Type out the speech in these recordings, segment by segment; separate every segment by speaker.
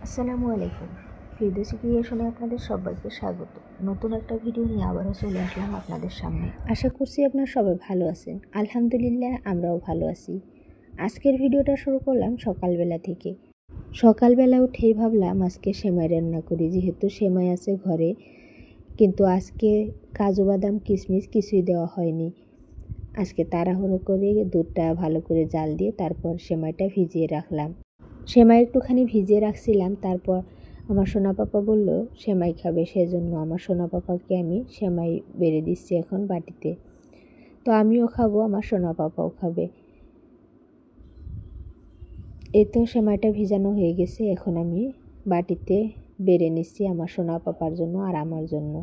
Speaker 1: আসসালামু আলাইকুম। ফিরদৌসী ক্রিয়েশনে আপনাদের সবাইকে স্বাগত। নতুন একটা ভিডিও নিয়ে আবারও চলে আসলাম আপনাদের সামনে। আশা করছি আপনারা সবাই ভালো আছেন। আলহামদুলিল্লাহ আমরাও ভালো আছি। আজকের ভিডিওটা শুরু করলাম সকালবেলা থেকে। সকালবেলা উঠেই ভাবলাম আজকে সেমাই রান্না করি, যেহেতু সেমাই আছে ঘরে। কিন্তু আজকে কাজু বাদাম কিশমিশ কিছুই দেওয়া হয়নি। আজকে তাড়াহুড়ো করে দুধটা ভালো করে জাল দিয়ে তারপর সেমাইটা ভিজিয়ে রাখলাম। সেমাই একটুখানি ভিজিয়ে রাখছিলাম, তারপর আমার সোনা পাপা বলল সেমাই খাবে, সেজন্য আমার সোনা পাপাকে আমি সেমাই বেড়ে দিচ্ছি এখন বাটিতে। তো আমিও খাবো, আমার সোনা পাপাও খাবে। এই তো সেমাইটা ভিজানো হয়ে গেছে, এখন আমি বাটিতে বেড়ে নিচ্ছি আমার সোনা পাপার জন্য আর আমার জন্য।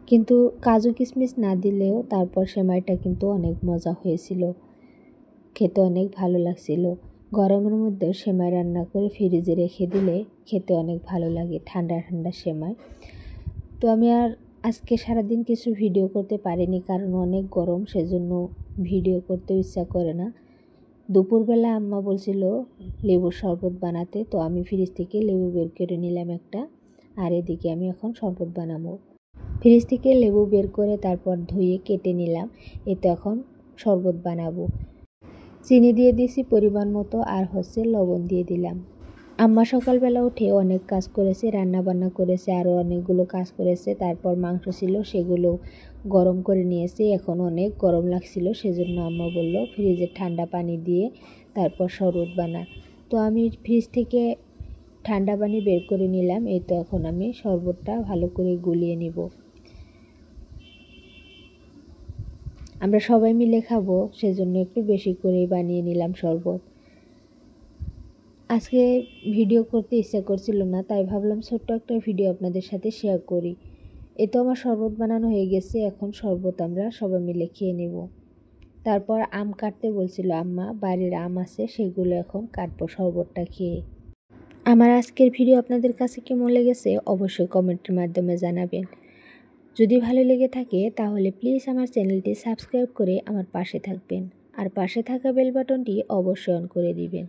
Speaker 1: কিন্তু কাজু কিশমিশ না দিলেও তারপর সেমাইটা কিন্তু অনেক মজা হয়েছিল, খেতে অনেক ভালো লাগছিল। গরমের মধ্যে সেমাই রান্না করে ফ্রিজে রেখে দিলে খেতে অনেক ভালো লাগে, ঠান্ডা ঠান্ডা সেমাই। তো আমি আর আজকে সারাদিন কিছু ভিডিও করতে পারিনি, কারণ অনেক গরম, সেজন্য ভিডিও করতে ইচ্ছা করে না। দুপুরবেলা আম্মা বলছিল লেবুর শরবত বানাতে, তো আমি ফ্রিজ থেকে লেবু বের করে নিলাম একটা, আর এদিকে আমি এখন শরবত বানাবো। ফ্রিজ থেকে লেবু বের করে তারপর ধুয়ে কেটে নিলাম, এতে এখন শরবত বানাবো। চিনি দিয়ে দিয়েছি পরিমাণ মতো, আর লবণ দিয়ে দিলাম। আম্মা সকালবেলা উঠে অনেক কাজ করেছে, রান্না বান্না করেছে, আরও অনেকগুলো কাজ করেছে। তারপর মাংস ছিল, সেগুলো গরম করে নিয়েছে। এখন অনেক গরম লাগছিল, সেজন্য আম্মা বলল ফ্রিজে ঠান্ডা পানি দিয়ে তারপর শরবত বানা। তো আমি ফ্রিজ থেকে ঠান্ডা পানি বের করে নিলাম। এই তো এখন আমি শরবতটা ভালো করে গুলিয়ে নিব। আমরা সবাই মিলে খাবো, সেজন্য একটু বেশি করেই বানিয়ে নিলাম শরবত। আজকে ভিডিও করতে ইচ্ছা করছিল না, তাই ভাবলাম ছোট্ট একটা ভিডিও আপনাদের সাথে শেয়ার করি। এ তো আমার শরবত বানানো হয়ে গেছে, এখন শরবত আমরা সবাই মিলে খেয়ে নেব। তারপর আম কাটতে বলছিল আম্মা, বাড়ির আম আছে, সেগুলো এখন কাটবো শরবতটা খেয়ে। আমার আজকের ভিডিও আপনাদের কাছে কেমন লেগেছে অবশ্যই কমেন্টের মাধ্যমে জানাবেন। যদি ভালো লেগে থাকে তাহলে প্লিজ আমার চ্যানেলটি সাবস্ক্রাইব করে আমার পাশে থাকবেন, আর পাশে থাকা বেল বাটনটি অবশ্যই অন করে দিবেন।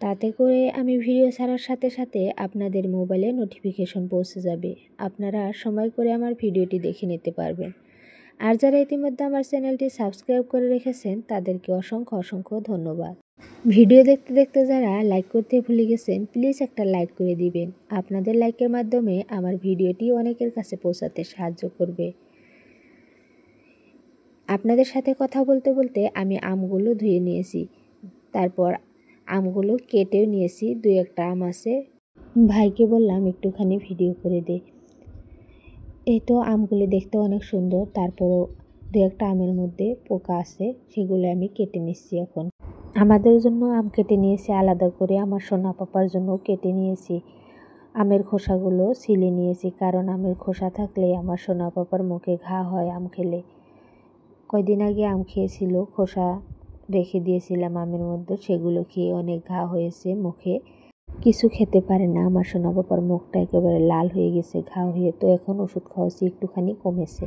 Speaker 1: তাতে করে আমি ভিডিও ছাড়ার সাথে সাথে আপনাদের মোবাইলে নোটিফিকেশন পৌঁছে যাবে, আপনারা সময় করে আমার ভিডিওটি দেখে নিতে পারবেন। আর যারা ইতিমধ্যে আমার চ্যানেলটি সাবস্ক্রাইব করে রেখেছেন তাদেরকে অসংখ্য অসংখ্য ধন্যবাদ। ভিডিও দেখতে দেখতে যারা লাইক করতে ভুলে গেছেন, প্লিজ একটা লাইক করে দিবেন। আপনাদের লাইকের মাধ্যমে আমার ভিডিওটি অনেকের কাছে পৌঁছাতে সাহায্য করবে। আপনাদের সাথে কথা বলতে বলতে আমি আমগুলো ধুয়ে নিয়েছি, তারপর আমগুলো কেটেও নিয়েছি। 2-1টা আম আছে, ভাইকে বললাম একটুখানি ভিডিও করে দে। এই তো আমগুলি দেখতে অনেক সুন্দর, তারপরও 2-1টা আমের মধ্যে পোকা আছে, সেগুলো আমি কেটে নিচ্ছি। এখন আমাদের জন্য আম কেটে নিয়েছি আলাদা করে, আমার সোনা পাপার জন্য কেটে নিয়েছি। আমের খোসাগুলো ছিলে নিয়েছি, কারণ আমের খোসা থাকলে আমার সোনা পাপার মুখে ঘা হয় আম খেলে। কয়দিন আগে আম খেয়েছিল, খোসা রেখে দিয়েছিলাম আমের মধ্যে, সেগুলো খেয়ে অনেক ঘা হয়েছে মুখে, কিছু খেতে পারে না। আমার সোনা পাপার মুখটা একেবারে লাল হয়ে গেছে ঘা হয়ে, তো এখন ওষুধ খাওয়াচ্ছি, একটুখানি কমেছে।